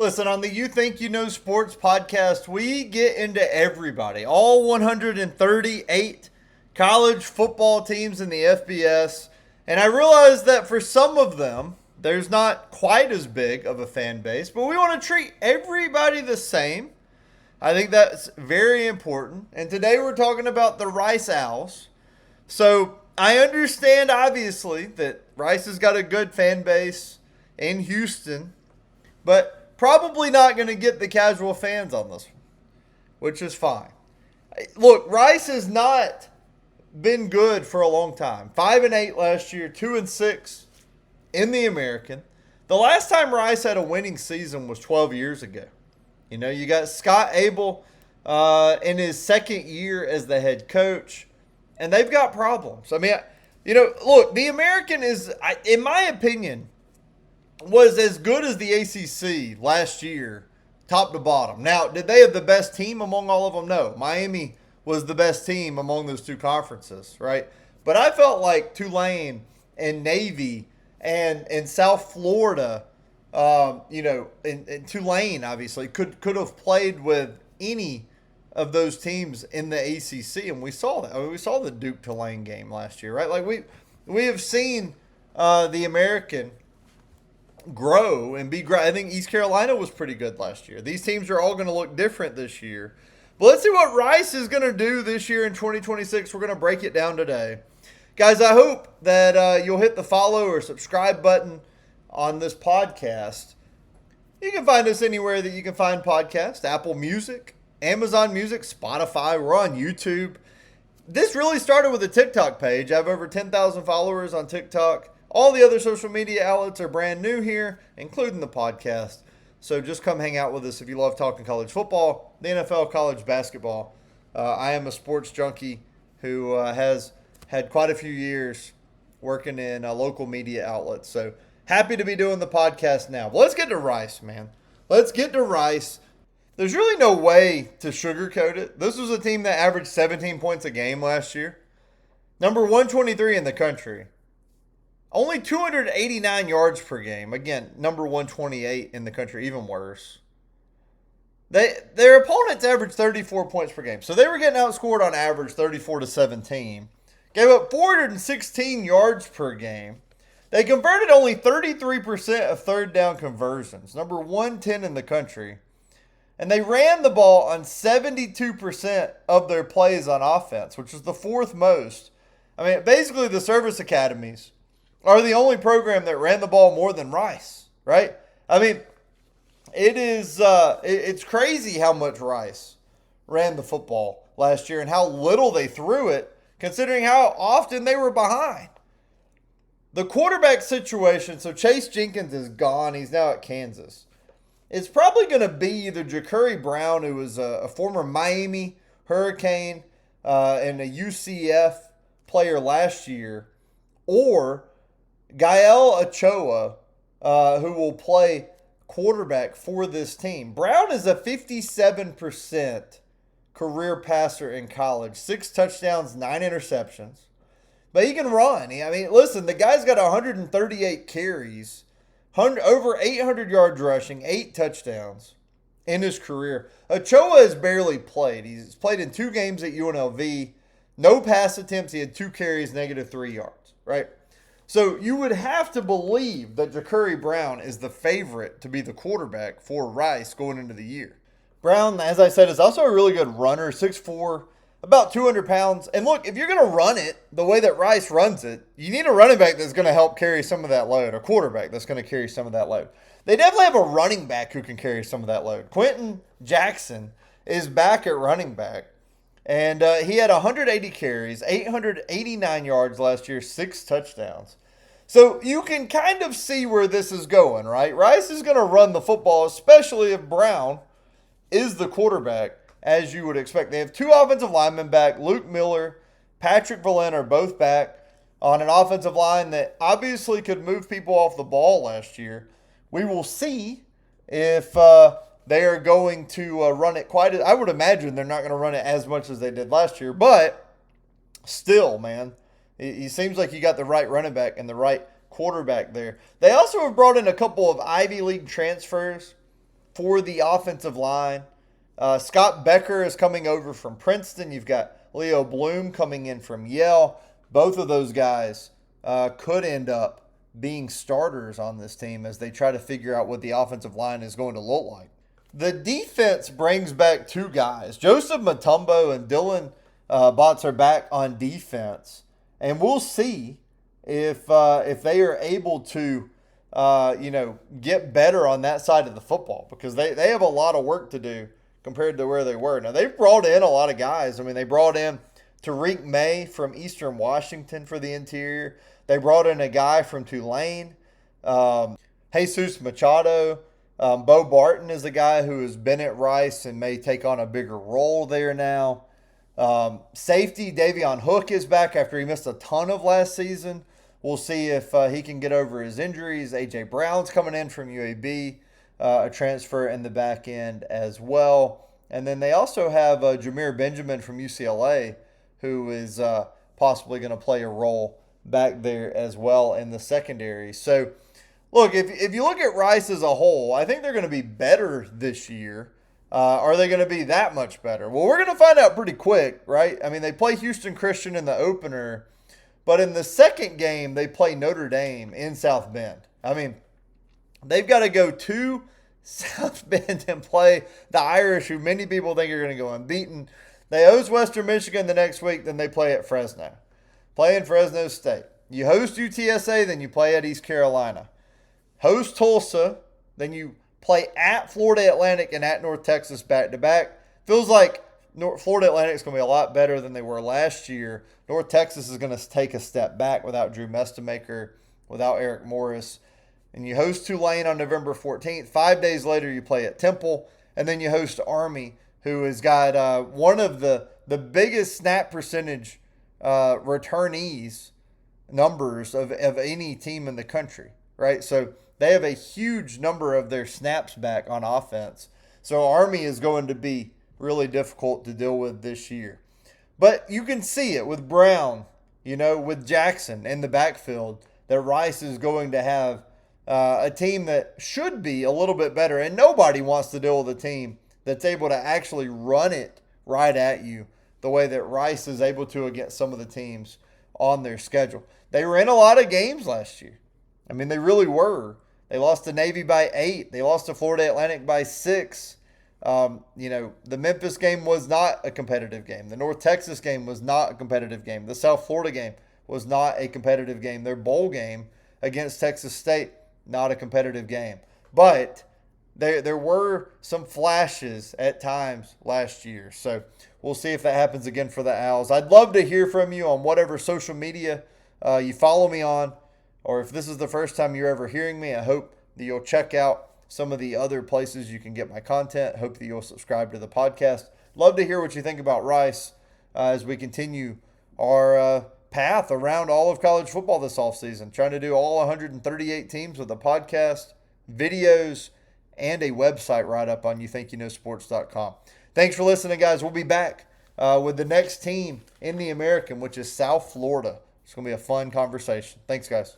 Listen, on the You Think You Know Sports podcast, we get into everybody, all 138 college football teams in the FBS. And I realize that for some of them, there's not quite as big of a fan base, but we want to treat everybody the same. I think that's very important. And today we're talking about the Rice Owls. So I understand, obviously, that Rice has got a good fan base in Houston, but probably not going to get the casual fans on this one, which is fine. Look, Rice has not been good for a long time. 5-8 last year, 2-6 in the American. The last time Rice had a winning season was 12 years ago. You know, you got Scott Abell in his second year as the head coach, and they've got problems. I mean, look, the American is, in my opinion, was as good as the ACC last year, top to bottom. Now, did they have the best team among all of them? No. Miami was the best team among those two conferences, right? But I felt like Tulane and Navy and South Florida, and Tulane, obviously, could have played with any of those teams in the ACC, and we saw that. I mean, we saw the Duke-Tulane game last year, right? Like, we have seen the American grow and be great. I think East Carolina was pretty good last year. These teams are all going to look different this year. But let's see what Rice is going to do this year in 2026. We're going to break it down today. Guys, I hope that you'll hit the follow or subscribe button on this podcast. You can find us anywhere that you can find podcasts. Apple Music, Amazon Music, Spotify. We're on YouTube. This really started with a TikTok page. I have over 10,000 followers on TikTok. All the other social media outlets are brand new here, including the podcast. So just come hang out with us if you love talking college football, the NFL, college basketball. I am a sports junkie who has had quite a few years working in local media outlets. So happy to be doing the podcast now. But let's get to Rice, man. Let's get to Rice. There's really no way to sugarcoat it. This was a team that averaged 17 points a game last year. Number 123 in the country. Only 289 yards per game. Again, number 128 in the country, even worse. Their opponents averaged 34 points per game. So they were getting outscored on average 34-17. Gave up 416 yards per game. They converted only 33% of third down conversions. Number 110 in the country. And they ran the ball on 72% of their plays on offense, which was the fourth most. I mean, basically the service academies are the only program that ran the ball more than Rice, right? I mean, it's crazy how much Rice ran the football last year and how little they threw it, considering how often they were behind. The quarterback situation, so Chase Jenkins is gone. He's now at Kansas. It's probably going to be either Ja'Cory Brown, who was a former Miami Hurricane and a UCF player last year, or Gael Ochoa, who will play quarterback for this team. Brown is a 57% career passer in college. 6 touchdowns, 9 interceptions. But he can run. I mean, listen, the guy's got 138 carries, over 800 yards rushing, 8 touchdowns in his career. Ochoa has barely played. He's played in 2 games at UNLV. No pass attempts. He had 2 carries, -3 yards, right? So you would have to believe that Ja'Cory Brown is the favorite to be the quarterback for Rice going into the year. Brown, as I said, is also a really good runner, 6'4", about 200 pounds. And look, if you're going to run it the way that Rice runs it, you need a running back that's going to help carry some of that load, a quarterback that's going to carry some of that load. They definitely have a running back who can carry some of that load. Quenton Jackson is back at running back. And he had 180 carries, 889 yards last year, 6 touchdowns. So you can kind of see where this is going, right? Rice is going to run the football, especially if Brown is the quarterback, as you would expect. They have 2 offensive linemen back. Luke Miller, Patrick Valent are both back on an offensive line that obviously could move people off the ball last year. We will see if they are going to run it quite as, I would imagine they're not going to run it as much as they did last year, but still, man, he seems like you got the right running back and the right quarterback there. They also have brought in a couple of Ivy League transfers for the offensive line. Scott Becker is coming over from Princeton. You've got Leo Bloom coming in from Yale. Both of those guys could end up being starters on this team as they try to figure out what the offensive line is going to look like. The defense brings back two guys. Joseph Mutombo and Dylan Botts are back on defense. And we'll see if they are able to get better on that side of the football, because they have a lot of work to do compared to where they were. Now, they've brought in a lot of guys. I mean, they brought in Tariq May from Eastern Washington for the interior. They brought in a guy from Tulane, Jesus Machado. Bo Barton is a guy who has been at Rice and may take on a bigger role there now. Safety Davion Hook is back after he missed a ton of last season. We'll see if he can get over his injuries. A.J. Brown's coming in from UAB, a transfer in the back end as well. And then they also have Jameer Benjamin from UCLA, who is possibly going to play a role back there as well in the secondary. So, look, if you look at Rice as a whole, I think they're going to be better this year. Are they going to be that much better? Well, we're going to find out pretty quick, right? I mean, they play Houston Christian in the opener, but in the second game, they play Notre Dame in South Bend. I mean, they've got to go to South Bend and play the Irish, who many people think are going to go unbeaten. They host Western Michigan the next week, then they play at Fresno. Play in Fresno State. You host UTSA, then you play at East Carolina. Host Tulsa, then you play at Florida Atlantic and at North Texas back-to-back. Feels like Florida Atlantic is going to be a lot better than they were last year. North Texas is going to take a step back without Drew Mestemaker, without Eric Morris. And you host Tulane on November 14th. 5 days later, you play at Temple. And then you host Army, who has got one of the biggest snap percentage returnees numbers of any team in the country, right? So they have a huge number of their snaps back on offense. So Army is going to be really difficult to deal with this year. But you can see it with Brown, with Jackson in the backfield, that Rice is going to have a team that should be a little bit better. And nobody wants to deal with a team that's able to actually run it right at you the way that Rice is able to against some of the teams on their schedule. They were in a lot of games last year. I mean, they really were. They lost to Navy by 8. They lost to Florida Atlantic by 6. The Memphis game was not a competitive game. The North Texas game was not a competitive game. The South Florida game was not a competitive game. Their bowl game against Texas State, not a competitive game. But there were some flashes at times last year. So we'll see if that happens again for the Owls. I'd love to hear from you on whatever social media you follow me on, or if this is the first time you're ever hearing me. I hope that you'll check out some of the other places you can get my content. Hope that you'll subscribe to the podcast. Love to hear what you think about Rice as we continue our path around all of college football this offseason. Trying to do all 138 teams with a podcast, videos, and a website write-up on youthinkyouknowsports.com. Thanks for listening, guys. We'll be back with the next team in the American, which is South Florida. It's going to be a fun conversation. Thanks, guys.